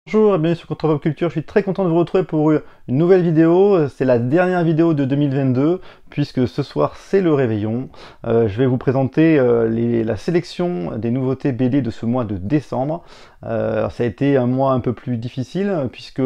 Bonjour et bienvenue sur Contre Pop Culture, je suis très content de vous retrouver pour une nouvelle vidéo. C'est la dernière vidéo de 2022 puisque ce soir c'est le réveillon. Je vais vous présenter la sélection des nouveautés BD de ce mois de décembre. Ça a été un mois un peu plus difficile puisque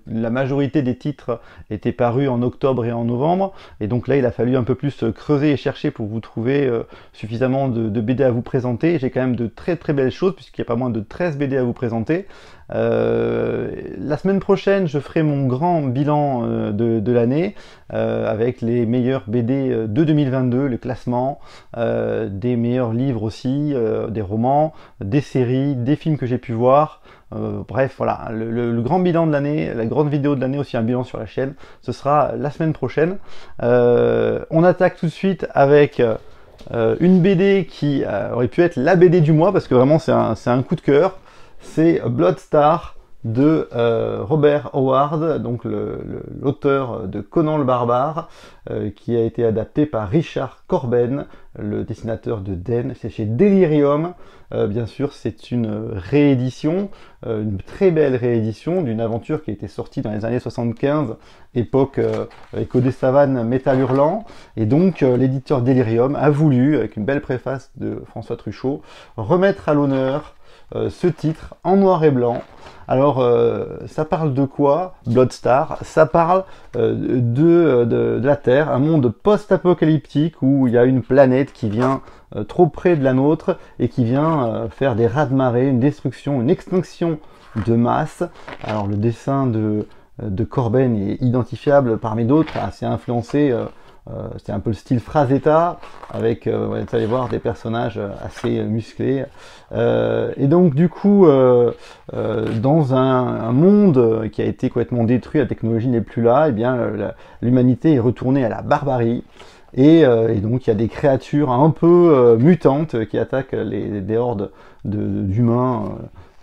la majorité des titres étaient parus en octobre et en novembre, et donc là il a fallu un peu plus creuser et chercher pour vous trouver suffisamment de BD à vous présenter. J'ai quand même de très très belles choses puisqu'il y a pas moins de 13 BD à vous présenter. La semaine prochaine, je ferai mon grand bilan de l'année avec les meilleurs BD de 2022, le classement, des meilleurs livres aussi, des romans, des séries, des films que j'ai pu voir. Bref, voilà, le grand bilan de l'année, la grande vidéo de l'année, aussi un bilan sur la chaîne, ce sera la semaine prochaine. On attaque tout de suite avec une BD qui aurait pu être la BD du mois, parce que vraiment c'est un coup de cœur. C'est Bloodstar de Robert Howard, donc l'auteur de Conan le Barbare, qui a été adapté par Richard Corben, le dessinateur de Den. C'est chez Delirium. Bien sûr, c'est une réédition, une très belle réédition d'une aventure qui a été sortie dans les années 75, époque Écho des savanes, Métal hurlant. Et donc l'éditeur Delirium a voulu, avec une belle préface de François Truchot, remettre à l'honneur ce titre en noir et blanc. Alors, ça parle de quoi, Bloodstar? Ça parle de la Terre, un monde post-apocalyptique où il y a une planète qui vient trop près de la nôtre et qui vient faire des raz-de-marée, une destruction, une extinction de masse. Alors, le dessin de Corben est identifiable parmi d'autres, assez influencé. C'est un peu le style Frazetta, avec, vous allez voir, des personnages assez musclés. Et donc, du coup, dans un monde qui a été complètement détruit, la technologie n'est plus là, et bien l'humanité est retournée à la barbarie. Et donc, il y a des créatures un peu mutantes qui attaquent des hordes d'humains,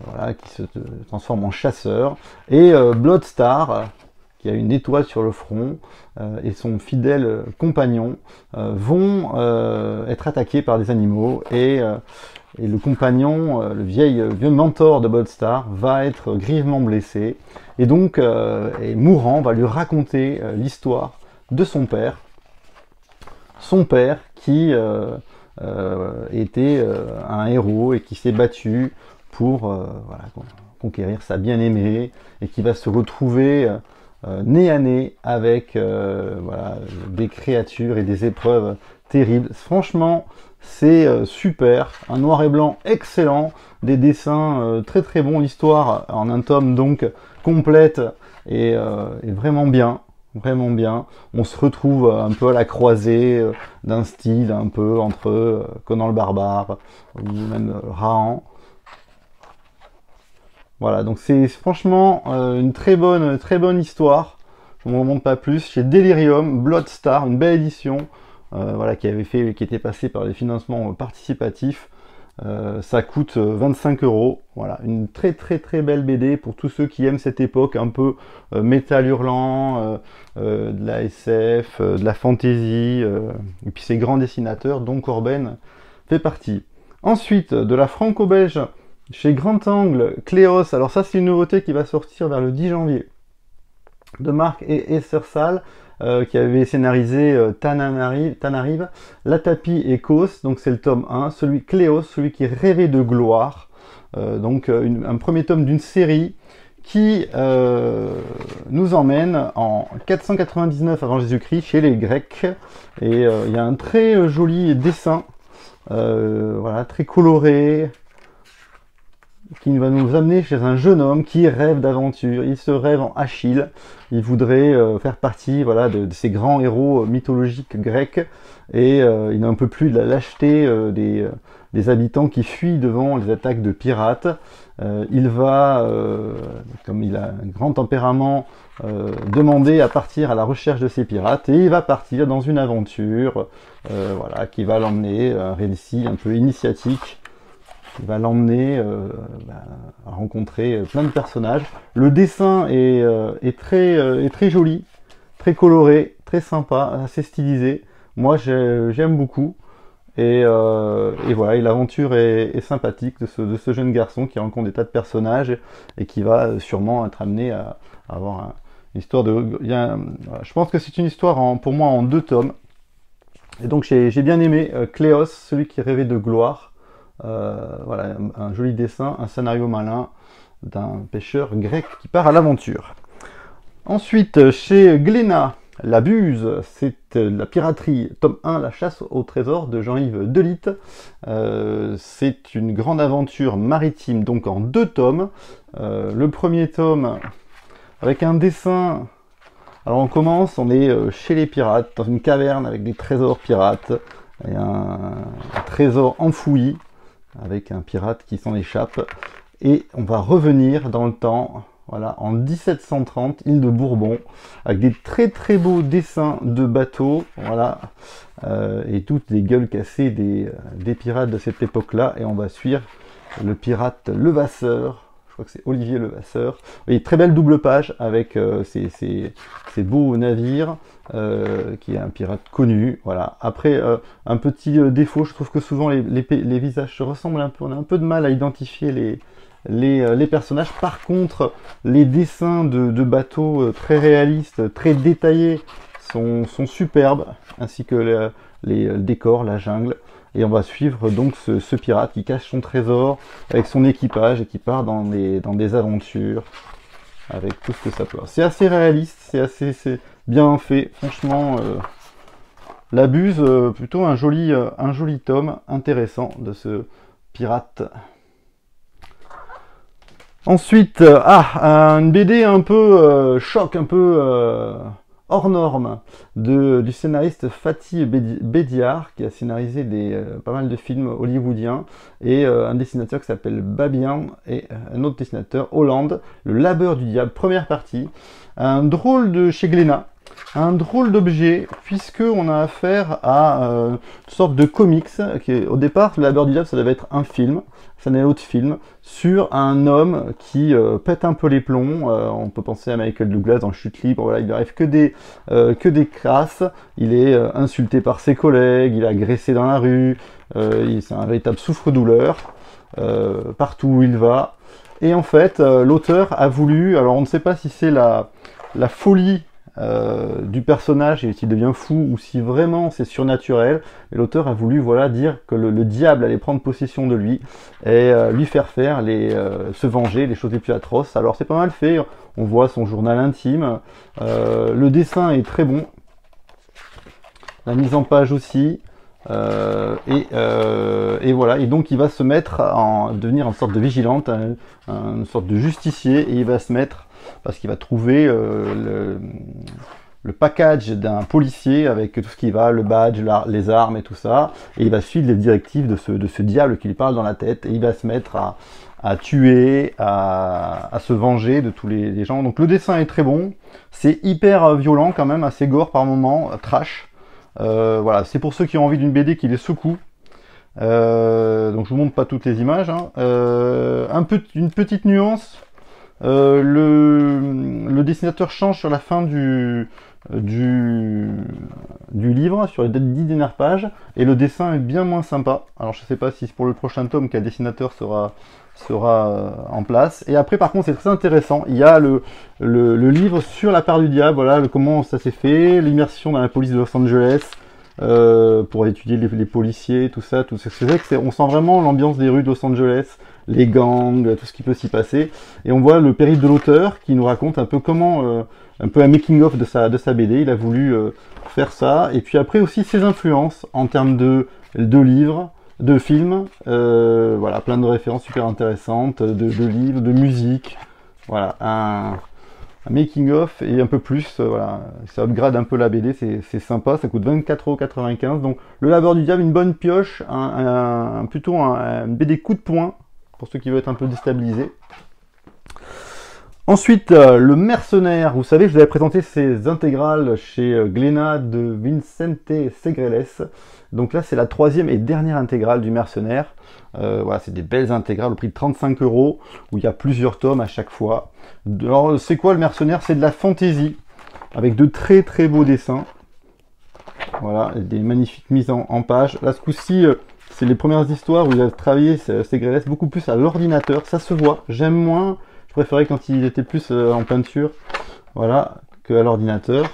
voilà, qui se transforment en chasseurs. Et Bloodstar, qui a une étoile sur le front, et son fidèle compagnon vont être attaqués par des animaux, et le compagnon, le vieux mentor de Bloodstar, va être grièvement blessé, et donc, et mourant, va lui raconter l'histoire de son père qui était un héros et qui s'est battu pour voilà, conquérir sa bien-aimée, et qui va se retrouver nez à nez avec voilà, des créatures et des épreuves terribles. Franchement, c'est super, un noir et blanc excellent, des dessins très très bons, l'histoire en un tome donc complète et vraiment bien. Vraiment bien. On se retrouve un peu à la croisée d'un style un peu entre Conan le Barbare ou même Rahan. Voilà, donc c'est franchement une très bonne histoire. Je ne vous remonte pas plus. Chez Delirium, Bloodstar, une belle édition, voilà, qui était passée par les financements participatifs. Ça coûte 25 €. Voilà, une très belle BD pour tous ceux qui aiment cette époque un peu métal hurlant, de la SF, de la fantasy, et puis ces grands dessinateurs dont Corben fait partie. Ensuite, de la franco-belge, chez Grand Angle, Cléos. Alors ça, c'est une nouveauté qui va sortir vers le 10 janvier, de Marc et Essersal, qui avait scénarisé Tanarive, La Tapie et Kos. Donc c'est le tome 1, celui Cléos, celui qui rêvait de gloire. Donc un premier tome d'une série qui nous emmène en 499 avant Jésus-Christ chez les Grecs. Et il y a un très joli dessin, voilà, très coloré, qui va nous amener chez un jeune homme qui rêve d'aventure. Il se rêve en Achille. Il voudrait faire partie, voilà, de ces grands héros mythologiques grecs, et il n'en peut plus de la lâcheté des habitants qui fuient devant les attaques de pirates. Il va, comme il a un grand tempérament, demander à partir à la recherche de ces pirates, et il va partir dans une aventure, voilà, qui va l'emmener, un récit un peu initiatique, qui va l'emmener à rencontrer plein de personnages. Le dessin est très joli, très coloré, très sympa, assez stylisé. Moi, j'aime beaucoup. Et voilà, et l'aventure est sympathique de ce jeune garçon qui rencontre des tas de personnages et qui va sûrement être amené à avoir une histoire de... je pense que c'est une histoire pour moi en 2 tomes. Et donc j'ai bien aimé Cléos, celui qui rêvait de gloire. Voilà, un joli dessin, un scénario malin d'un pêcheur grec qui part à l'aventure. Ensuite, chez Glénat, La Buse, c'est la piraterie, tome 1, La chasse au trésor de Jean-Yves Delite. C'est une grande aventure maritime, donc en 2 tomes. Le premier tome, avec un dessin... Alors on commence, on est chez les pirates, dans une caverne avec des trésors pirates, et un trésor enfoui, avec un pirate qui s'en échappe. Et on va revenir dans le temps... Voilà, en 1730, île de Bourbon, avec des très très beaux dessins de bateaux, voilà, et toutes les gueules cassées des pirates de cette époque-là. Et on va suivre le pirate Levasseur, je crois que c'est Olivier Levasseur. Et très belle double page avec ces beaux navires, qui est un pirate connu. Voilà. Après, un petit défaut, je trouve que souvent les visages se ressemblent un peu, on a un peu de mal à identifier les personnages. Par contre, les dessins de bateaux très réalistes, très détaillés, sont superbes, ainsi que les décors, la jungle. Et on va suivre donc ce pirate qui cache son trésor avec son équipage et qui part dans des aventures avec tout ce que ça peut. C'est assez réaliste, c'est bien fait. Franchement, La Buse, plutôt un joli tome intéressant de ce pirate. Ensuite, une BD un peu choc, un peu hors norme, du scénariste Fatih Bediar, qui a scénarisé pas mal de films hollywoodiens, et un dessinateur qui s'appelle Babian, et un autre dessinateur, Hollande, Le Labeur du Diable, première partie. Un drôle de chez Glénat, un drôle d'objet, puisque on a affaire à une sorte de comics, au départ, Le Labeur du Diable, ça devait être un film, c'est un autre film, sur un homme qui pète un peu les plombs. On peut penser à Michael Douglas dans Chute libre. Voilà, il n'arrive que des crasses. Il est insulté par ses collègues, il est agressé dans la rue. C'est un véritable souffre-douleur partout où il va. Et en fait, l'auteur a voulu, alors on ne sait pas si c'est la folie du personnage et s'il devient fou ou si vraiment c'est surnaturel, mais l'auteur a voulu, voilà, dire que le diable allait prendre possession de lui et lui faire faire se venger, les choses les plus atroces. Alors c'est pas mal fait, on voit son journal intime, le dessin est très bon, la mise en page aussi, et voilà, et donc il va se mettre devenir une sorte de vigilante, une sorte de justicier, et il va se mettre, parce qu'il va trouver le package d'un policier avec tout ce qui va, le badge, les armes et tout ça, et il va suivre les directives de ce diable qui lui parle dans la tête, et il va se mettre à tuer, à se venger de tous les gens. Donc le dessin est très bon, c'est hyper violent quand même, assez gore par moments, trash. Voilà, c'est pour ceux qui ont envie d'une BD qui les secoue. Donc je vous montre pas toutes les images, hein. Une petite nuance. Le dessinateur change sur la fin du livre, sur les 10 dernières pages, et le dessin est bien moins sympa. Alors je sais pas si pour le prochain tome quel dessinateur sera en place. Et après par contre c'est très intéressant, il y a le livre sur la part du diable, voilà, comment ça s'est fait, l'immersion dans la police de Los Angeles, pour étudier les policiers, tout ça, c'est vrai que on sent vraiment l'ambiance des rues de Los Angeles, les gangs, tout ce qui peut s'y passer, et on voit le périple de l'auteur qui nous raconte un peu comment, un peu un making-of de sa BD, il a voulu faire ça, et puis après aussi ses influences en termes de livres, de films, voilà, plein de références super intéressantes, de livres, de musique, voilà, un making-of et un peu plus, voilà, ça upgrade un peu la BD, c'est sympa, ça coûte 24,95 €, donc Le Labeur du Diable, une bonne pioche, plutôt une BD coup de poing, pour ceux qui veulent être un peu déstabilisés. Ensuite, Le Mercenaire, vous savez, je vous avais présenté ces intégrales chez Glénat de Vicente Segreles. Donc là, c'est la 3e et dernière intégrale du Mercenaire. Voilà, c'est des belles intégrales au prix de 35 €, où il y a plusieurs tomes à chaque fois. Alors, c'est quoi Le Mercenaire? C'est de la fantaisie, avec de très très beaux dessins. Voilà, des magnifiques mises en page. Là, ce coup-ci, c'est les premières histoires où il a travaillé Segrelets beaucoup plus à l'ordinateur. Ça se voit. J'aime moins. Je préférais quand il était plus en peinture, voilà, que à l'ordinateur.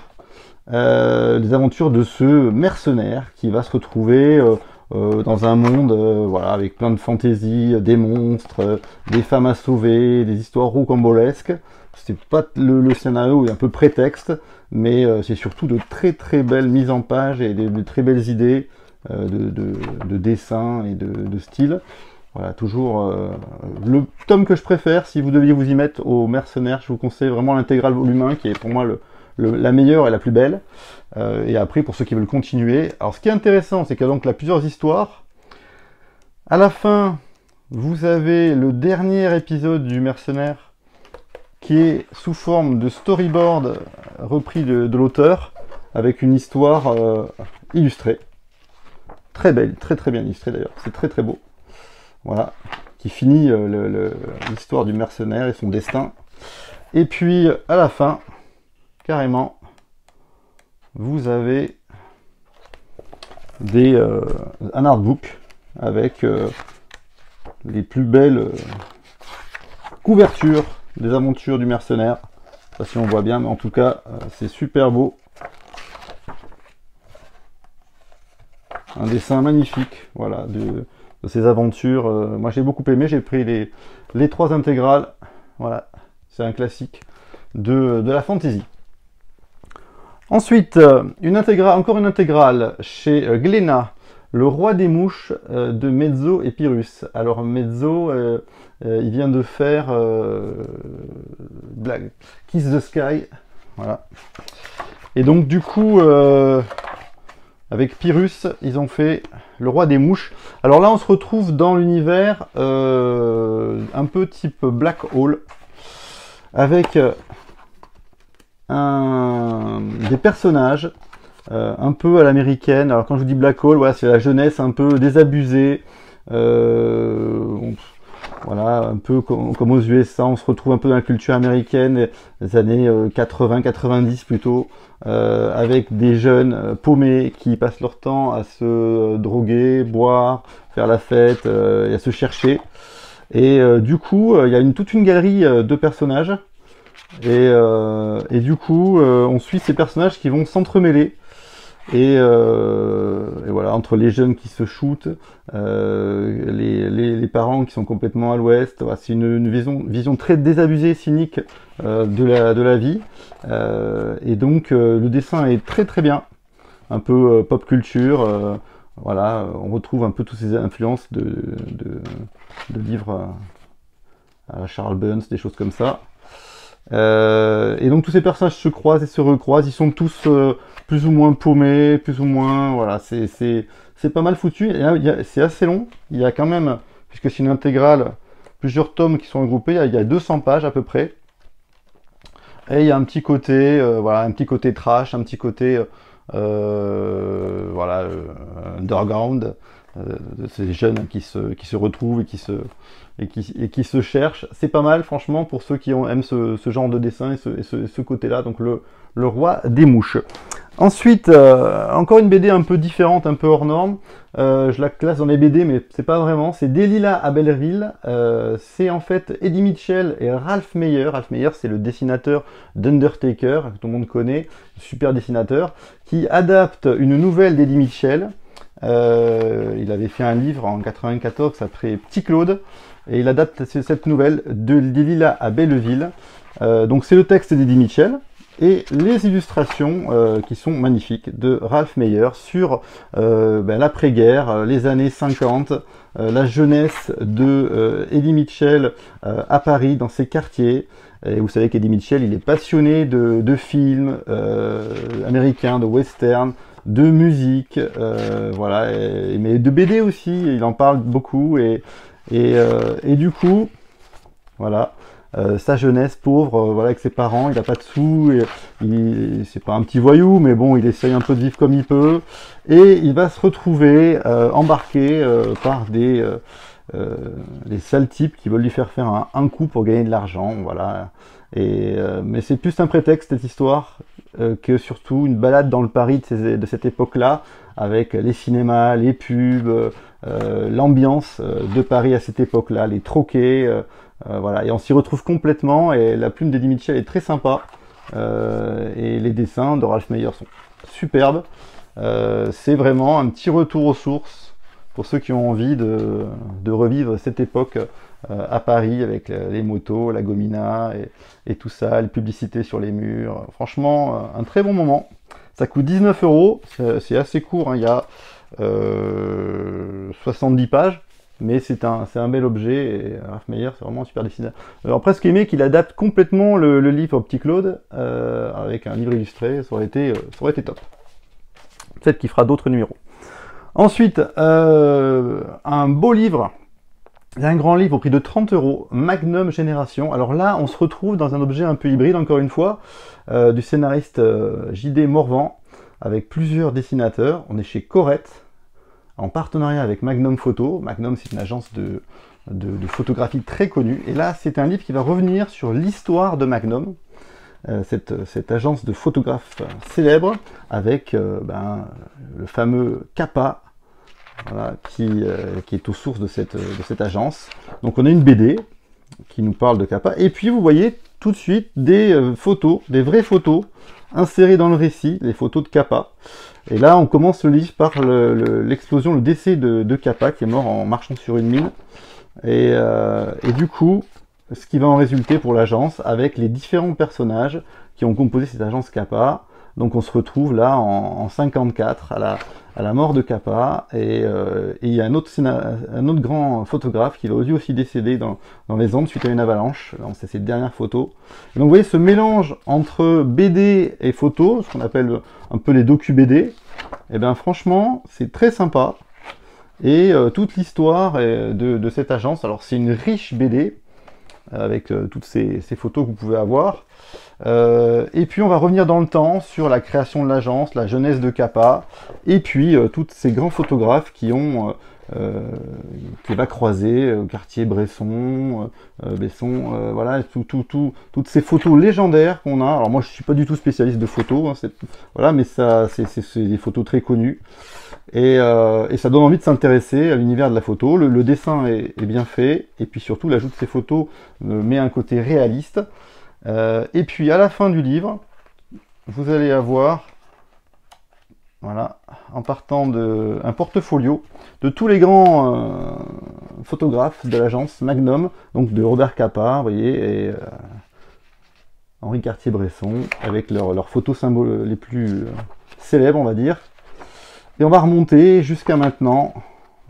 Les aventures de ce mercenaire qui va se retrouver dans un monde, voilà, avec plein de fantaisie, des monstres, des femmes à sauver, des histoires rocambolesques. C'est pas le scénario est un peu prétexte, mais c'est surtout de très belles mises en page et de très belles idées de dessin et de style. Voilà, toujours le tome que je préfère. Si vous deviez vous y mettre au mercenaire, je vous conseille vraiment l'intégrale volume 1 qui est pour moi la meilleure et la plus belle. Et après, pour ceux qui veulent continuer. Alors, ce qui est intéressant, c'est qu'il y a donc là plusieurs histoires. À la fin, vous avez le dernier épisode du mercenaire qui est sous forme de storyboard repris de l'auteur avec une histoire illustrée. Très belle, très bien illustrée d'ailleurs. C'est très beau. Voilà, qui finit l'histoire du mercenaire et son destin. Et puis, à la fin, carrément, vous avez un artbook avec les plus belles couvertures des aventures du mercenaire. Je sais pas si on voit bien, mais en tout cas, c'est super beau. Un dessin magnifique, voilà, de ces aventures. Moi, j'ai beaucoup aimé. J'ai pris les 3 intégrales. Voilà, c'est un classique de la fantasy. Ensuite, encore une intégrale chez Glénat, Le Roi des Mouches de Mezzo et Pyrrhus. Alors Mezzo, il vient de faire Kiss the Sky, voilà. Et donc du coup, avec Pyrrhus, ils ont fait Le Roi des Mouches. Alors là, on se retrouve dans l'univers un peu type Black Hole, avec des personnages un peu à l'américaine. Alors quand je vous dis Black Hole, voilà, c'est la jeunesse un peu désabusée, voilà, un peu comme aux USA. On se retrouve un peu dans la culture américaine des années 80-90 plutôt, avec des jeunes paumés qui passent leur temps à se droguer, boire, faire la fête et à se chercher. Et du coup, il y a toute une galerie de personnages. Et du coup, on suit ces personnages qui vont s'entremêler. Et voilà, entre les jeunes qui se shootent, les parents qui sont complètement à l'ouest. Voilà, c'est une vision très désabusée, cynique de la vie. Et donc, le dessin est très bien. Un peu pop culture. Voilà, on retrouve un peu toutes ces influences de livres à Charles Burns, des choses comme ça. Et donc tous ces personnages se croisent et se recroisent, ils sont tous plus ou moins paumés, plus ou moins, voilà, c'est pas mal foutu, c'est assez long, il y a quand même, puisque c'est une intégrale, plusieurs tomes qui sont regroupés, il y a 200 pages à peu près, et il y a un petit côté, voilà, un petit côté trash, un petit côté, voilà, underground, de ces jeunes qui se retrouvent et qui se cherchent. C'est pas mal, franchement, pour ceux qui aiment ce genre de dessin et ce côté-là. Donc le Roi des Mouches. Ensuite, encore une BD un peu différente, un peu hors norme. Je la classe dans les BD, mais c'est pas vraiment. C'est Delilah à Belleville. C'est en fait Eddie Mitchell et Ralph Meyer. Ralph Meyer, c'est le dessinateur d'Undertaker, que tout le monde connaît, super dessinateur, qui adapte une nouvelle d'Eddie Mitchell. Il avait fait un livre en 94 qui s'appelait Petit Claude, et il adapte cette nouvelle de Delilah à Belleville. Donc c'est le texte d'Eddie Mitchell et les illustrations qui sont magnifiques de Ralph Meyer sur l'après-guerre, les années 50, la jeunesse de Eddie Mitchell à Paris, dans ses quartiers. Et vous savez qu'Eddie Mitchell, il est passionné de films américains, de western, de musique, voilà, mais de BD aussi, il en parle beaucoup, et du coup, voilà, sa jeunesse pauvre, voilà, avec ses parents, il n'a pas de sous, c'est pas un petit voyou, mais bon, il essaye un peu de vivre comme il peut, et il va se retrouver embarqué par les sales types qui veulent lui faire un coup pour gagner de l'argent, voilà. Mais c'est plus un prétexte, cette histoire, que surtout une balade dans le Paris de cette époque-là, avec les cinémas, les pubs, l'ambiance de Paris à cette époque-là, les troquets, voilà. Et on s'y retrouve complètement, et la plume d'Eddie Mitchell est très sympa, et les dessins de Ralph Meyer sont superbes. C'est vraiment un petit retour aux sources pour ceux qui ont envie de revivre cette époque à Paris, avec les motos, la gomina et tout ça, les publicités sur les murs. Franchement, un très bon moment. Ça coûte 19 €, c'est assez court, hein. Il y a 70 pages, mais c'est un bel objet, et Ralph Meyer, c'est vraiment un super dessinateur. Alors presque aimé qu'il adapte complètement le livre au Petit Claude, avec un livre illustré, ça aurait été top. Peut-être qu'il fera d'autres numéros. Ensuite, un beau livre, un grand livre au prix de 30 €, Magnum Génération. Alors là, on se retrouve dans un objet un peu hybride, encore une fois, du scénariste J.D. Morvan, avec plusieurs dessinateurs. On est chez Corette, en partenariat avec Magnum Photo. Magnum, c'est une agence de photographie très connue. Et là, c'est un livre qui va revenir sur l'histoire de Magnum, cette agence de photographes célèbre, avec le fameux Capa, voilà, qui est aux sources de cette agence. Donc on a une BD qui nous parle de Capa, et puis vous voyez tout de suite des photos, des vraies photos insérées dans le récit, les photos de Capa. Et là on commence le livre par l'explosion, le décès de Capa, qui est mort en marchant sur une mine, et du coup ce qui va en résulter pour l'agence, avec les différents personnages qui ont composé cette agence Capa. Donc on se retrouve là en 54, à la mort de Capa, et il y a un autre grand photographe qui va aussi décéder dans les Andes suite à une avalanche. C'est ses dernières photos. Et donc vous voyez ce mélange entre BD et photo, ce qu'on appelle un peu les docu-BD, et bien franchement c'est très sympa. Et toute l'histoire de cette agence, alors c'est une riche BD, avec toutes ces photos que vous pouvez avoir. Et puis on va revenir dans le temps sur la création de l'agence, la jeunesse de Capa, et puis tous ces grands photographes qui va croiser, Cartier-Bresson, Besson, voilà, toutes ces photos légendaires qu'on a. Alors moi je suis pas du tout spécialiste de photos, hein, voilà, mais ça c'est des photos très connues, et ça donne envie de s'intéresser à l'univers de la photo. Le dessin est bien fait, et puis surtout l'ajout de ces photos met un côté réaliste. Et puis à la fin du livre, vous allez avoir, voilà, en partant un portfolio de tous les grands photographes de l'agence Magnum, donc de Robert Capa, vous voyez, et Henri Cartier-Bresson, avec leurs photos symboles les plus célèbres, on va dire. Et on va remonter jusqu'à maintenant,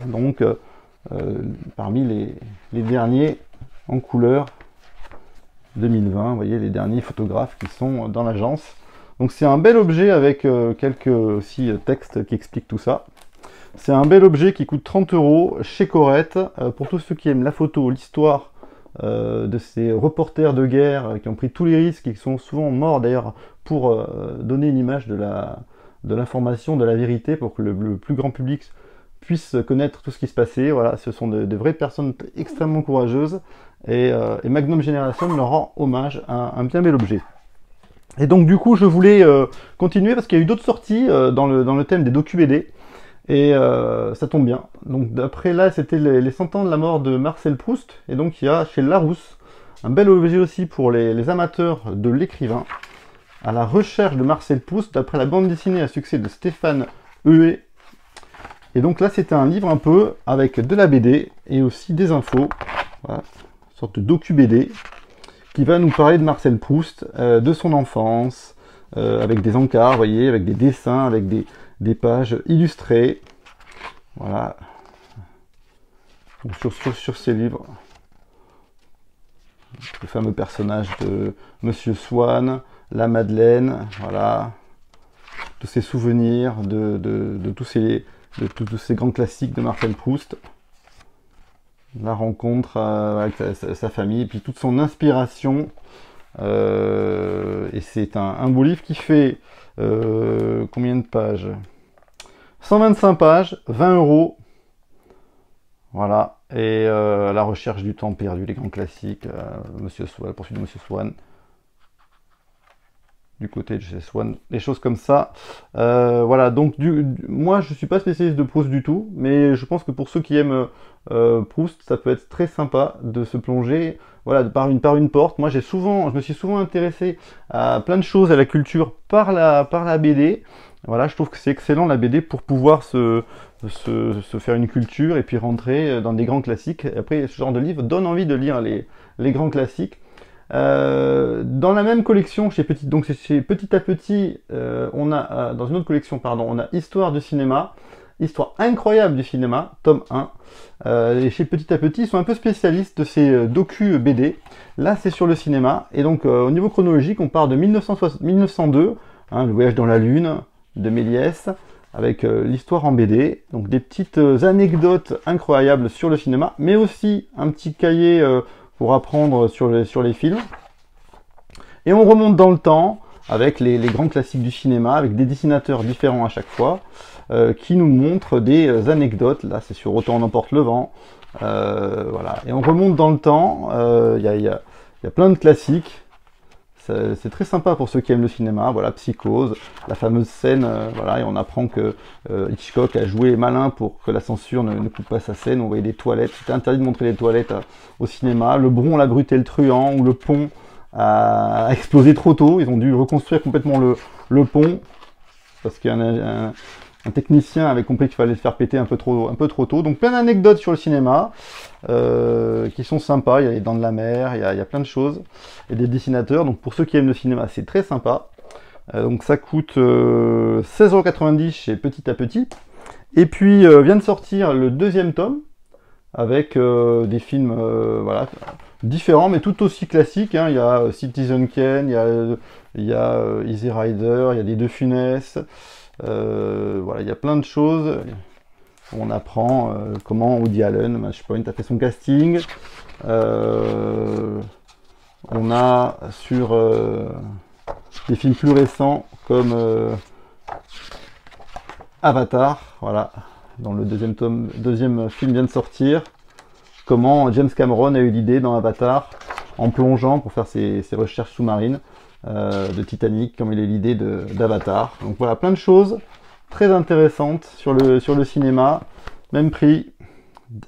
donc parmi les derniers en couleur 2020, vous voyez les derniers photographes qui sont dans l'agence. Donc c'est un bel objet, avec quelques aussi textes qui expliquent tout ça. C'est un bel objet qui coûte 30 € chez Corette, pour tous ceux qui aiment la photo, l'histoire de ces reporters de guerre qui ont pris tous les risques et qui sont souvent morts d'ailleurs pour donner une image de l'information, de la vérité, pour que le plus grand public puisse connaître tout ce qui se passait. Voilà, ce sont de vraies personnes extrêmement courageuses, et Magnum Génération leur rend hommage à un bien bel objet. Et donc du coup je voulais continuer, parce qu'il y a eu d'autres sorties dans le thème des docu-BD, et ça tombe bien. Donc d'après là, c'était les 100 ans de la mort de Marcel Proust, et donc il y a chez Larousse un bel objet aussi pour les amateurs de l'écrivain, à la recherche de Marcel Proust, d'après la bande dessinée à succès de Stéphane Huet. Et donc là c'était un livre un peu avec de la BD et aussi des infos, voilà, une sorte de docu-BD qui va nous parler de Marcel Proust, de son enfance, avec des encarts, vous voyez, avec des dessins, avec des pages illustrées, voilà. Donc sur ces livres, le fameux personnage de Monsieur Swann, la Madeleine, voilà, tous ces souvenirs de tous ces grands classiques de Marcel Proust, la rencontre avec sa famille, et puis toute son inspiration, et c'est un beau livre qui fait combien de pages? 125 pages, 20 €, voilà, et la recherche du temps perdu, les grands classiques, Monsieur Swann, la poursuite de Monsieur Swann, du côté de GS1, des choses comme ça. Voilà, donc moi je suis pas spécialiste de Proust du tout, mais je pense que pour ceux qui aiment Proust, ça peut être très sympa de se plonger, voilà, par une porte. Moi je me suis souvent intéressé à plein de choses, à la culture par la BD. Voilà, je trouve que c'est excellent la BD pour pouvoir se faire une culture et puis rentrer dans des grands classiques. Et après, ce genre de livre donne envie de lire les grands classiques. Dans la même collection, donc chez Petit à Petit, on a dans une autre collection, pardon, on a Histoire du cinéma, Histoire incroyable du cinéma, tome 1. Et chez Petit à Petit, ils sont un peu spécialistes de ces docu BD. Là, c'est sur le cinéma. Et donc, au niveau chronologique, on part de 1902, hein, le voyage dans la Lune de Méliès, avec l'histoire en BD. Donc, des petites anecdotes incroyables sur le cinéma, mais aussi un petit cahier pour apprendre sur les films. Et on remonte dans le temps avec les grands classiques du cinéma, avec des dessinateurs différents à chaque fois, qui nous montrent des anecdotes. Là, c'est sur Autant en emporte le vent. Voilà. Et on remonte dans le temps. Il y a plein de classiques. C'est très sympa pour ceux qui aiment le cinéma. Voilà, Psychose, la fameuse scène, voilà, et on apprend que Hitchcock a joué malin pour que la censure ne coupe pas sa scène. On voyait des toilettes, c'était interdit de montrer les toilettes au cinéma. Le Bron, la Brute et le Truand, où le pont a explosé trop tôt. Ils ont dû reconstruire complètement le pont, parce qu'un technicien avait compris qu'il fallait le faire péter un peu trop tôt. Donc plein d'anecdotes sur le cinéma qui sont sympas. Il y a les Dents de la Mer, il y a plein de choses. Et des dessinateurs. Donc pour ceux qui aiment le cinéma, c'est très sympa. Donc ça coûte 16,90 € chez Petit à Petit. Et puis vient de sortir le deuxième tome avec des films voilà, différents mais tout aussi classiques. Hein. Il y a Citizen Kane, il y a Easy Rider, il y a des De Funès. Voilà, il y a plein de choses. On apprend comment Woody Allen, Matchpoint, a fait son casting. On a sur des films plus récents comme Avatar, voilà, dont le deuxième film vient de sortir. Comment James Cameron a eu l'idée dans Avatar, en plongeant pour faire ses recherches sous-marines de Titanic, comme il a eu l'idée d'Avatar. Donc voilà, plein de choses très intéressantes sur le cinéma. Même prix,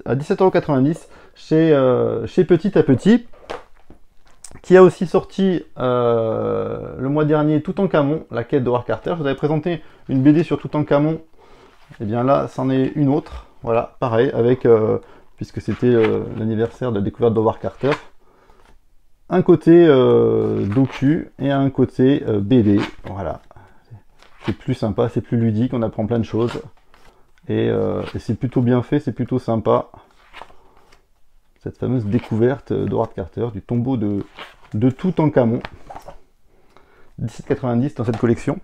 à 17,90 € chez Petit à Petit, qui a aussi sorti le mois dernier Toutankhamon, la quête d'Howard Carter. Je vous avais présenté une BD sur Toutankhamon, et bien là, c'en est une autre. Voilà, pareil, avec, puisque c'était l'anniversaire de la découverte d'Howard Carter, un côté docu et un côté BD. Voilà, c'est plus sympa, c'est plus ludique, on apprend plein de choses. Et c'est plutôt bien fait, c'est plutôt sympa. Cette fameuse découverte d'Howard Carter, du tombeau de Toutankhamon. 17,90 dans cette collection.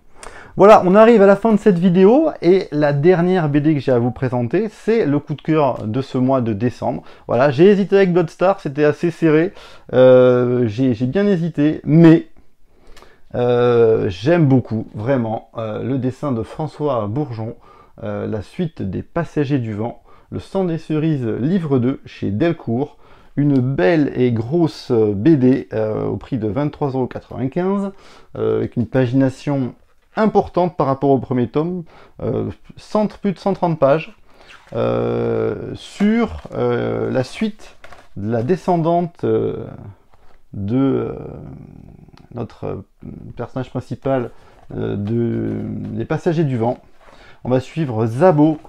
Voilà, on arrive à la fin de cette vidéo et la dernière BD que j'ai à vous présenter, c'est le coup de cœur de ce mois de décembre. Voilà, j'ai hésité avec Bloodstar, c'était assez serré. J'ai bien hésité, mais j'aime beaucoup, vraiment, le dessin de François Bourgeon, la suite des Passagers du Vent, le Sang des Cerises, livre 2, chez Delcourt. Une belle et grosse BD au prix de 23,95 €, avec une pagination importante par rapport au premier tome, plus de 130 pages, sur la suite de la descendante de notre personnage principal des Passagers du Vent. On va suivre Zabo,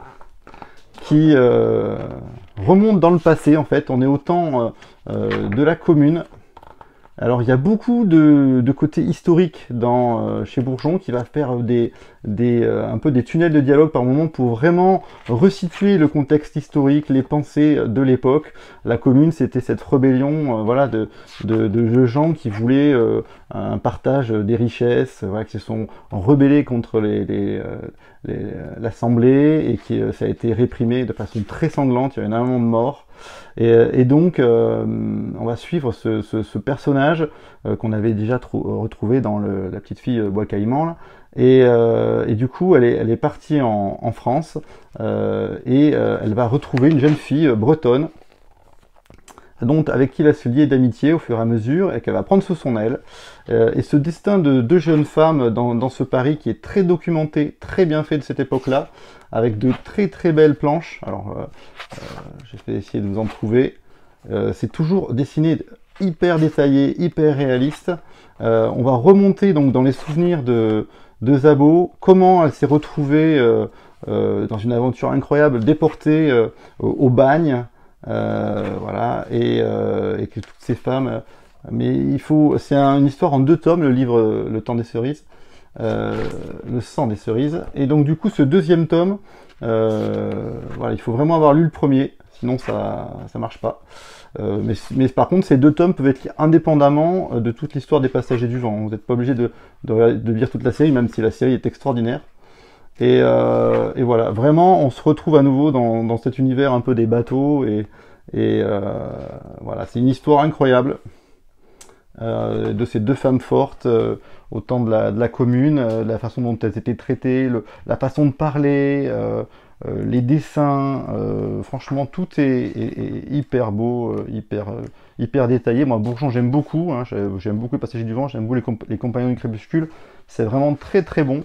qui remonte dans le passé. En fait, on est au temps de la Commune. Alors il y a beaucoup de côté historique chez Bourgeon, qui va faire un peu des tunnels de dialogue par moment pour vraiment resituer le contexte historique, les pensées de l'époque. La Commune, c'était cette rébellion voilà, de gens qui voulaient un partage des richesses, voilà, qui se sont rebellés contre l'Assemblée, et ça a été réprimé de façon très sanglante. Il y a eu énormément de morts. Et donc, on va suivre ce personnage qu'on avait déjà retrouvé dans la petite fille Bois Caïman, là. Et du coup, elle est partie en France, et elle va retrouver une jeune fille bretonne donc avec qui elle va se lier d'amitié au fur et à mesure, et qu'elle va prendre sous son aile. Et ce destin de deux jeunes femmes dans ce Paris qui est très documenté, très bien fait de cette époque-là, avec de très très belles planches. Alors, je vais essayer de vous en trouver. C'est toujours dessiné hyper détaillé, hyper réaliste. On va remonter donc dans les souvenirs de Zabo, comment elle s'est retrouvée dans une aventure incroyable, déportée au bagne, voilà, et que toutes ces femmes. Mais c'est une histoire en 2 tomes, le livre Le temps des cerises, le sang des cerises. Et donc du coup, ce 2e tome, voilà, il faut vraiment avoir lu le premier, sinon ça marche pas. Mais par contre, ces 2 tomes peuvent être lus indépendamment de toute l'histoire des Passagers du Vent. Vous n'êtes pas obligé de lire toute la série, même si la série est extraordinaire. Et voilà, vraiment, on se retrouve à nouveau dans cet univers un peu des bateaux. Voilà, c'est une histoire incroyable de ces 2 femmes fortes au temps de la Commune, la façon dont elles étaient traitées, la façon de parler, les dessins, franchement tout est hyper beau, hyper détaillé. Moi Bourgeon j'aime beaucoup, hein, j'aime beaucoup les Passagers du Vent, j'aime beaucoup les Compagnons du Crépuscule, c'est vraiment très très bon.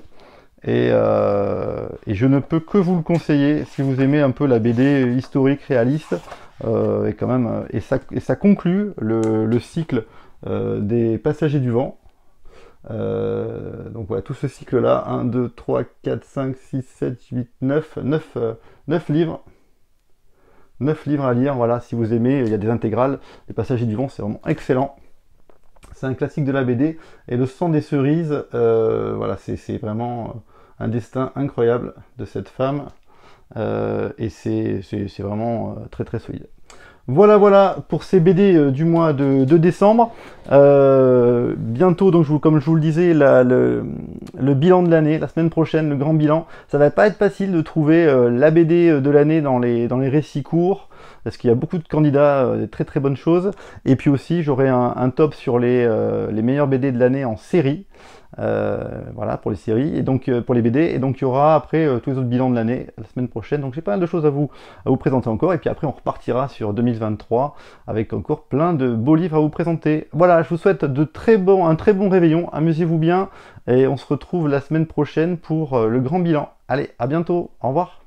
Et je ne peux que vous le conseiller si vous aimez un peu la BD historique, réaliste, et quand même, et ça conclut le cycle des Passagers du Vent. Donc voilà, tout ce cycle-là, 1, 2, 3, 4, 5, 6, 7, 8, 9 livres. 9 livres à lire, voilà, si vous aimez, il y a des intégrales. Les Passagers du Vent, c'est vraiment excellent. C'est un classique de la BD. Et Le sang des cerises, voilà, c'est vraiment un destin incroyable de cette femme. Et c'est vraiment très très solide. Voilà pour ces BD du mois de décembre. Bientôt, donc comme je vous le disais, le bilan de l'année, la semaine prochaine, le grand bilan. Ça va pas être facile de trouver la BD de l'année dans les récits courts, parce qu'il y a beaucoup de candidats, des très très bonnes choses. Et puis aussi, j'aurai un top sur les meilleures BD de l'année en série. Voilà pour les séries et donc pour les BD, et donc il y aura après tous les autres bilans de l'année la semaine prochaine. Donc j'ai pas mal de choses à vous présenter encore, et puis après on repartira sur 2023 avec encore plein de beaux livres à vous présenter. Voilà, je vous souhaite un très bon réveillon, amusez-vous bien, et on se retrouve la semaine prochaine pour le grand bilan. Allez, à bientôt, au revoir.